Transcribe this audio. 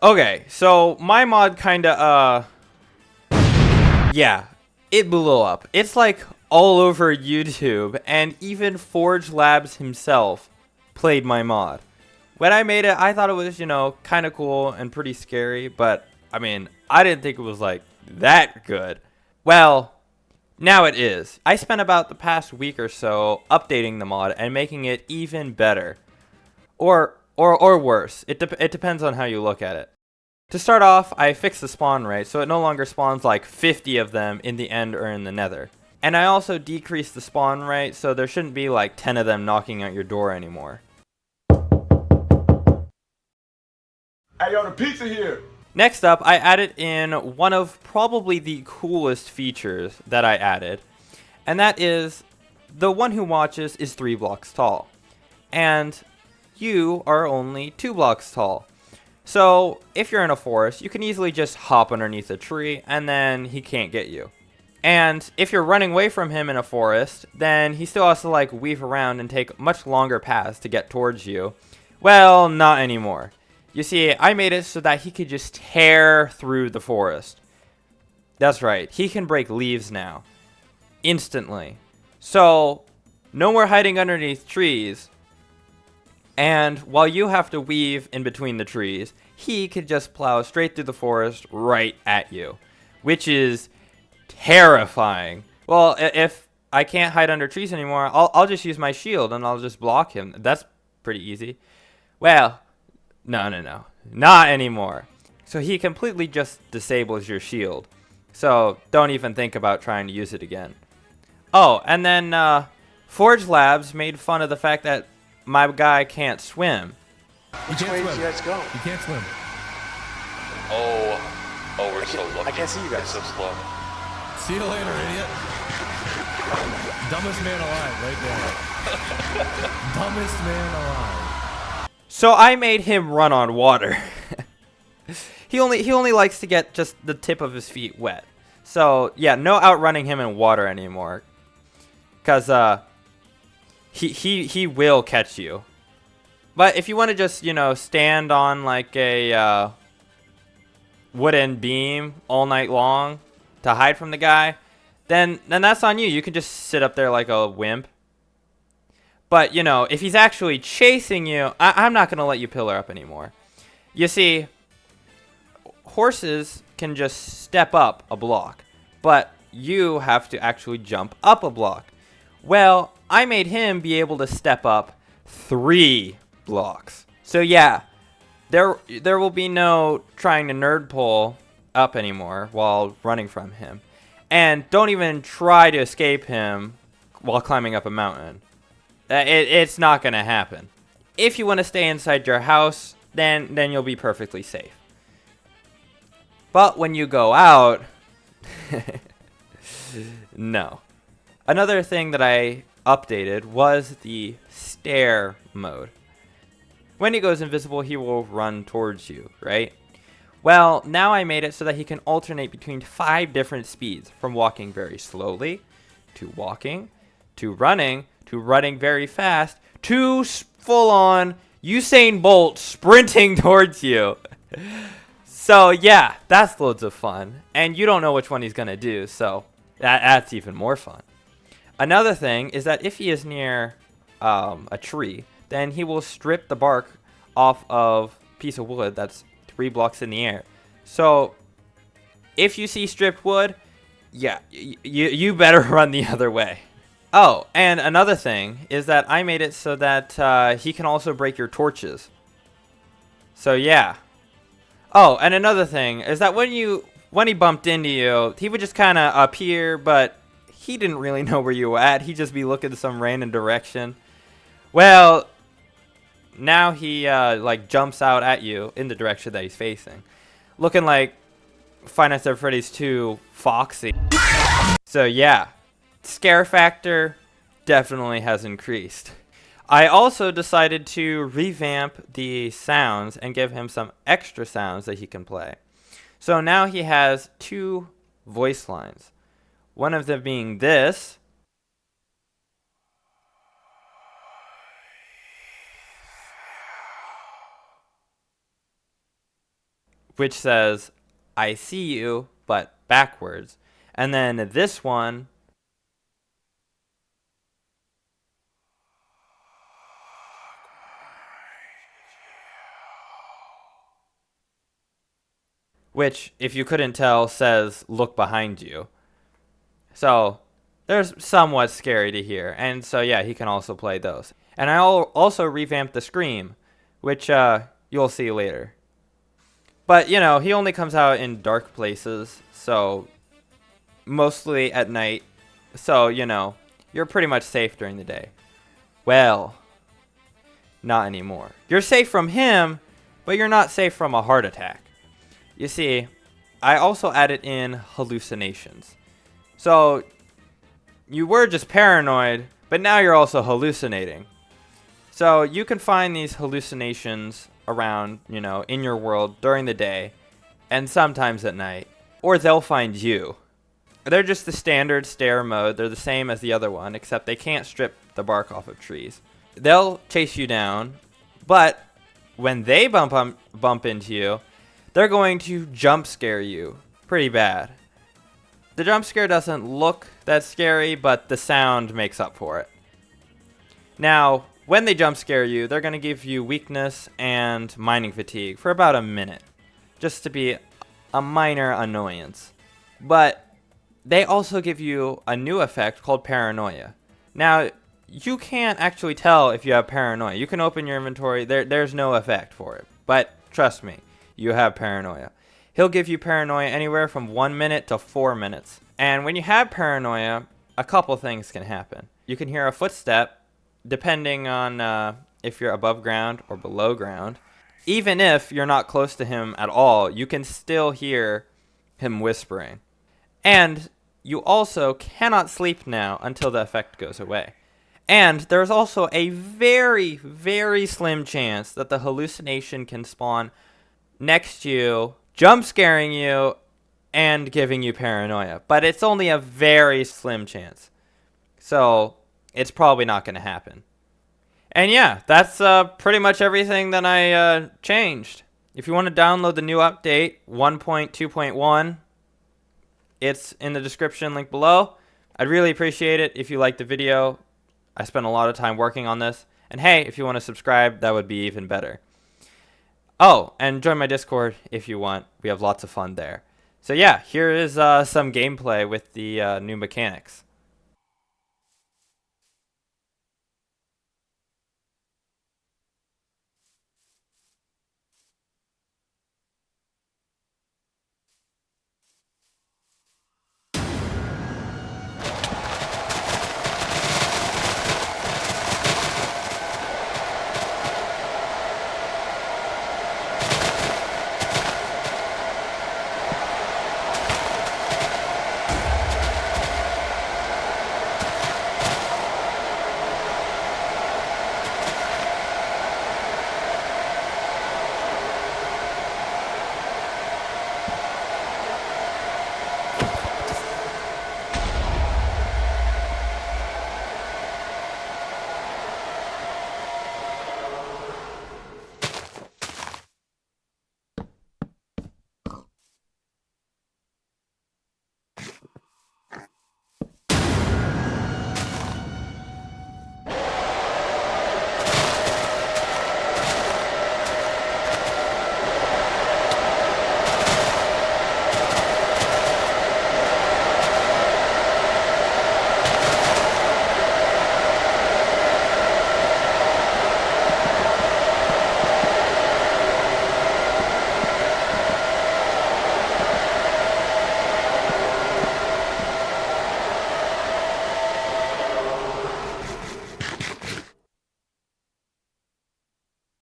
Okay, so my mod kinda, yeah, it blew up. It's like all over YouTube, and even Forge Labs himself played my mod. When I made it, I thought it was, kind of cool and pretty scary, but, I mean, I didn't think it was, like, that good. Well, now it is. I spent about the past week or so updating the mod and making it even better. Or worse. It depends on how you look at it. To start off, I fixed the spawn rate, so it no longer spawns like 50 of them in the end or in the nether. And I also decreased the spawn rate, so there shouldn't be like 10 of them knocking at your door anymore. Hey, yo, the pizza here. Next up, I added in one of probably the coolest features that I added, and that is the one who watches is 3 blocks tall, and you are only 2 blocks tall. So if you're in a forest, you can easily just hop underneath a tree and then he can't get you. And if you're running away from him in a forest, then he still has to like weave around and take much longer paths to get towards you. Well, not anymore. You see, I made it so that he could just tear through the forest. That's right, he can break leaves now. Instantly. So, no more hiding underneath trees. And while you have to weave in between the trees, he could just plow straight through the forest right at you. Which is terrifying. Well, if I can't hide under trees anymore, I'll just use my shield and I'll just block him. That's pretty easy. Well, no. Not anymore. So he completely just disables your shield. So don't even think about trying to use it again. Oh, and then Forge Labs made fun of the fact that my guy can't swim. You can't swim. Let's go. You can't swim. Oh, we're so lucky. I can't see you guys. It's so slow. See you later, idiot. Dumbest man alive, right there. Dumbest man alive. So I made him run on water. He only likes to get just the tip of his feet wet. So yeah, no outrunning him in water anymore. Cause he will catch you. But if you want to just stand on like a wooden beam all night long to hide from the guy, then that's on you. You can just sit up there like a wimp. But if he's actually chasing you, I'm not gonna let you pillar up anymore. You see, horses can just step up a block, but you have to actually jump up a block. Well, I made him be able to step up 3 blocks. So yeah, there will be no trying to nerd pull up anymore while running from him. And don't even try to escape him while climbing up a mountain. It's not going to happen. If you want to stay inside your house, then you'll be perfectly safe. But when you go out, no. Another thing that I updated was the stare mode. When he goes invisible, he will run towards you, right? Well, now I made it so that he can alternate between 5 different speeds, from walking very slowly, to walking, to running very fast, to full-on Usain Bolt sprinting towards you. So yeah, that's loads of fun. And you don't know which one he's going to do, so that's even more fun. Another thing is that if he is near a tree, then he will strip the bark off of a piece of wood that's 3 blocks in the air. So if you see stripped wood, yeah, you better run the other way. Oh, and another thing is that I made it so that he can also break your torches. So yeah. Oh, and another thing is that when he bumped into you, he would just kind of appear, but he didn't really know where you were at. He'd just be looking some random direction. Well, now he like jumps out at you in the direction that he's facing, looking like Five Nights at Freddy's 2 Foxy. So yeah, scare factor definitely has increased. I also decided to revamp the sounds and give him some extra sounds that he can play. So now he has 2 voice lines. One of them being this. which says, I see you, but backwards. And then this one, which, if you couldn't tell, says, look behind you. So there's somewhat scary to hear. And so, yeah, he can also play those. And I'll also revamp the Scream, which you'll see later. But, you know, he only comes out in dark places, so mostly at night. So, you know, you're pretty much safe during the day. Well, not anymore. You're safe from him, but you're not safe from a heart attack. You see, I also added in hallucinations. So, you were just paranoid, but now you're also hallucinating. So, you can find these hallucinations around, you know, in your world during the day, and sometimes at night. Or they'll find you. They're just the standard stare mode. They're the same as the other one, except they can't strip the bark off of trees. They'll chase you down, but when they bump into you, they're going to jump scare you pretty bad. The jump scare doesn't look that scary, but the sound makes up for it. Now, when they jump scare you, they're going to give you weakness and mining fatigue for about a minute, just to be a minor annoyance. But they also give you a new effect called paranoia. Now, you can't actually tell if you have paranoia. You can open your inventory. There's no effect for it. But trust me, you have paranoia. He'll give you paranoia anywhere from 1 minute to 4 minutes. And when you have paranoia, a couple things can happen. You can hear a footstep, depending on if you're above ground or below ground. Even if you're not close to him at all, you can still hear him whispering. And you also cannot sleep now until the effect goes away. And there's also a very, very slim chance that the hallucination can spawn next to you, jump scaring you, and giving you paranoia. But it's only a very slim chance. So it's probably not going to happen. And yeah, that's pretty much everything that I changed. If you want to download the new update, 1.2.1, it's in the description link below. I'd really appreciate it if you liked the video. I spent a lot of time working on this. And hey, if you want to subscribe, that would be even better. Oh, and join my Discord if you want. We have lots of fun there. So yeah, here is some gameplay with the new mechanics.